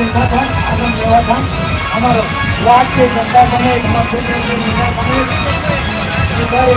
देखा था आगम हुआ था हमारे वार्ड के जनता समेत मध्य प्रदेश नेता समेत हमारे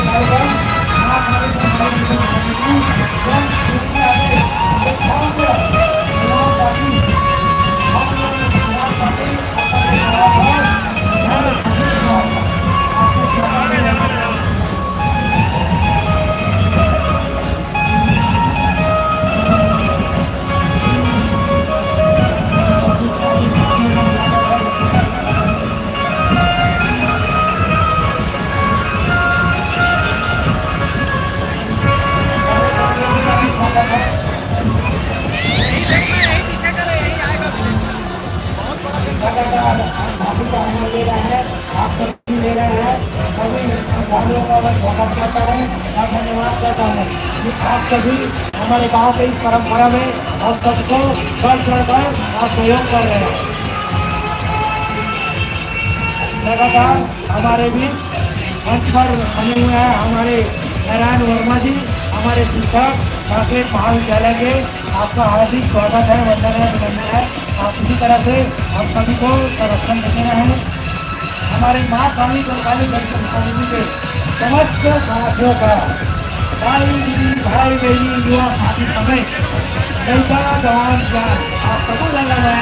लगातार माफी का आनंद ले रहा है, आप सभी ले रहे हैं, सभी अधिकारियों का मैं स्वागत करता हूँ और धन्यवाद करता हूँ कि आप सभी हमारे गांव के इस परंपरा में और सबको बढ़ चढ़कर आप सहयोग कर रहे हैं। लगातार हमारे बीच मंच पर बने हुए हैं हमारे नारायण वर्मा जी, हमारे शिक्षक राकेश महाविद्यालय के, आपका हार्दिक स्वागत है, वंदन है, अभिनंदन है। आप इसी तरह से हम सभी को संरक्षण देते रहे। हमारे माँ काली सरकारी दर्शन समिति के समस्त साथियों का भाई दीदी भाई बहनी युवा साथी समेत लड़का जवान जान आप सबको लगा है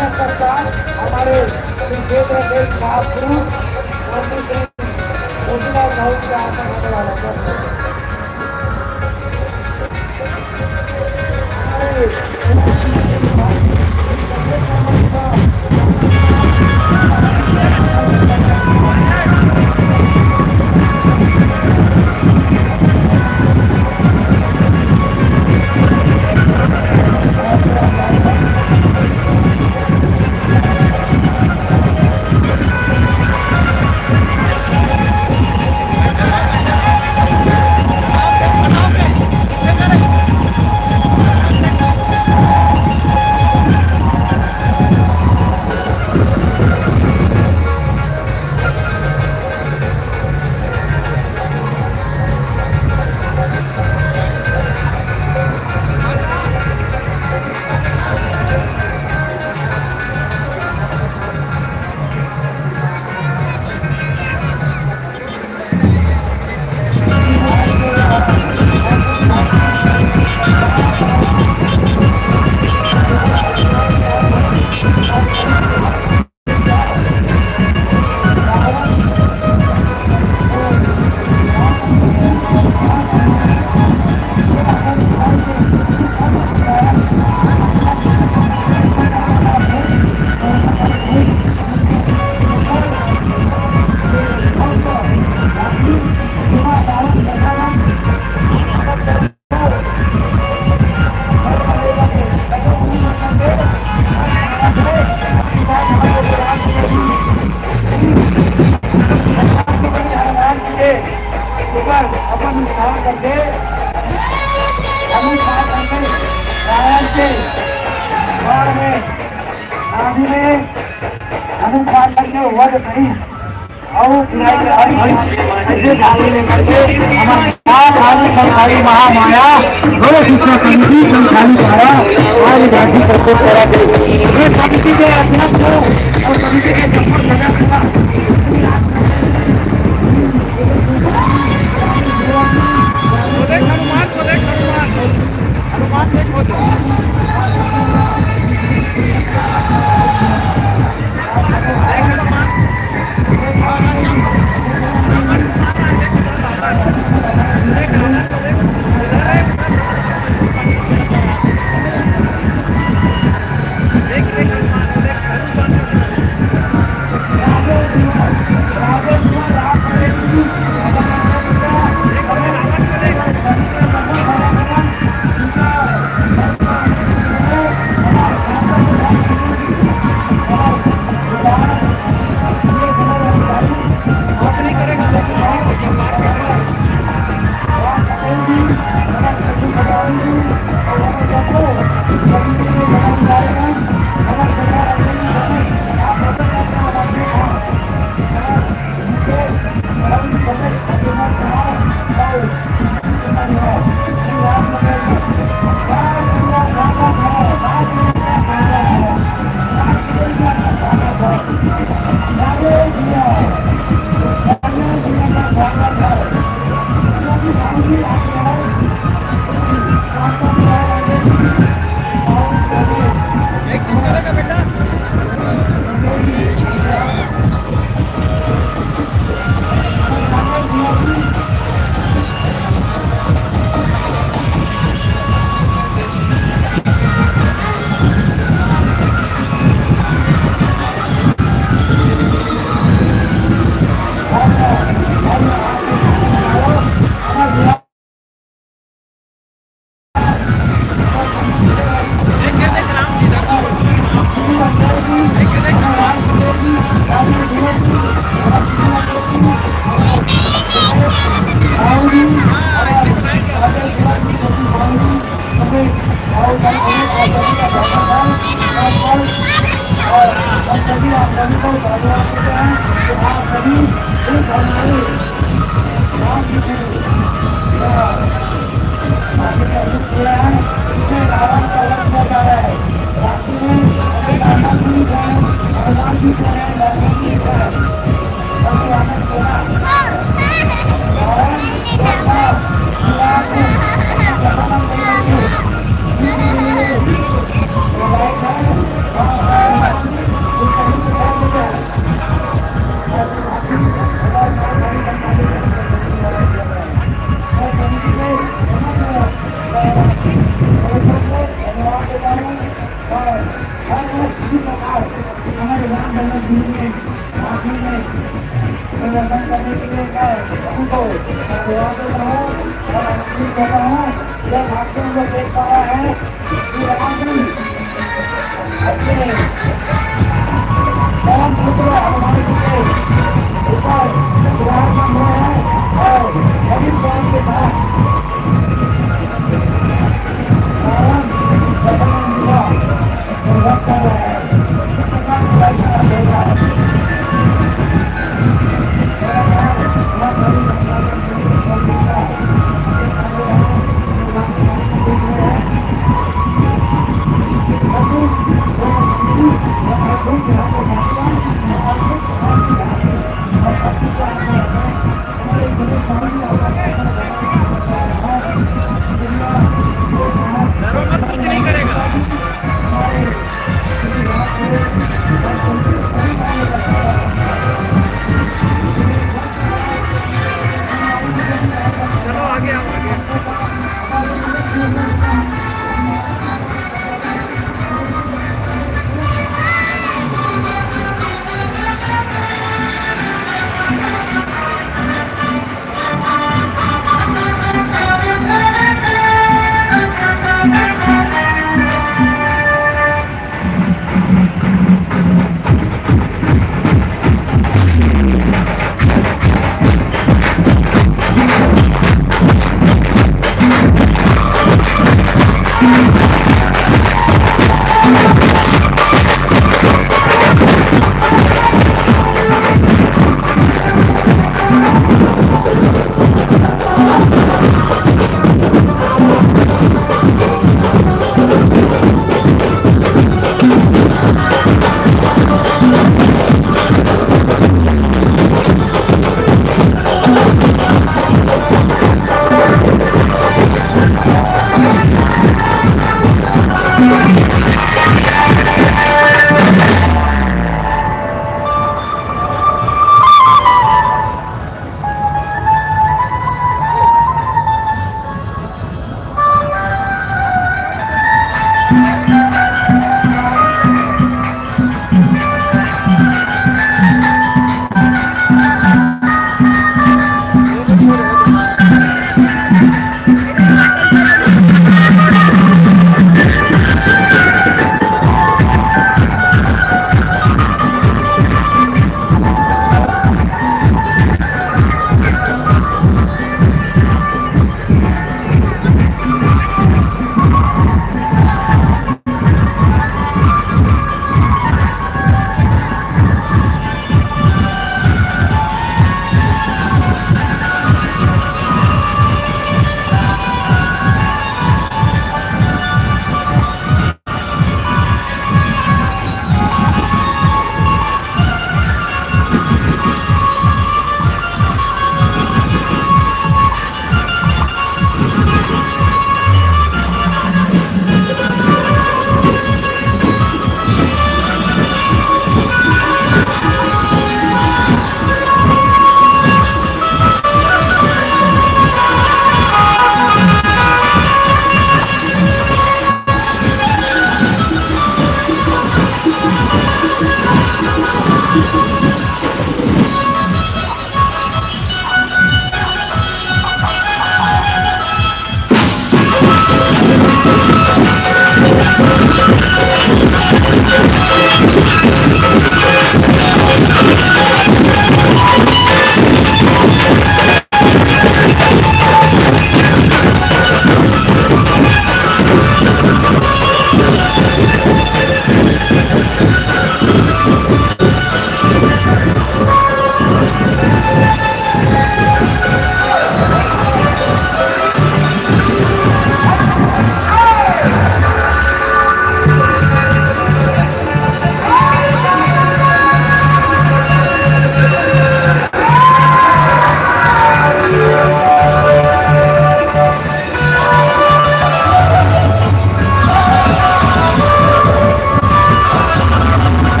हमारे क्षेत्र के महापुरुष घोषणा बहुत से आशा होने वाला अपन स्थान करके और में आदि में अनुष्ठान करके वध नहीं और सरकारी महामाया बड़े शिक्षा समिति संचालित द्वारा आज गांधी प्रकोप करा गई। ये समिति के अध्यक्ष और समिति के सभी को धन्यवाद देते हैं कि आप सभी इस हमारे राम जी के किया है, इसमें रावण का वध किया जा रहा है। रात्रि में अनेक आनंद भी है, हनुमान जी को है, लक्ष्मण जी को है, सभी आनंद होना रावण जो था शिवा को अपना जन्म नहीं करके लाइट है हमारे राम जनक जी ने प्रदर्शन करने के लिए उनको धन्यवाद देता हूँ और कहता हूँ जब आपको जो देख पा रहा है कि राम जी अपने परम पुत्र हनुमान जी के ऊपर विराजमान हुए हैं और सभी प्राण के साथ रावण वर्तमान हुआ संघर्ष कर रहा है। इस प्रकार की रचना हो रहा है। Thank you.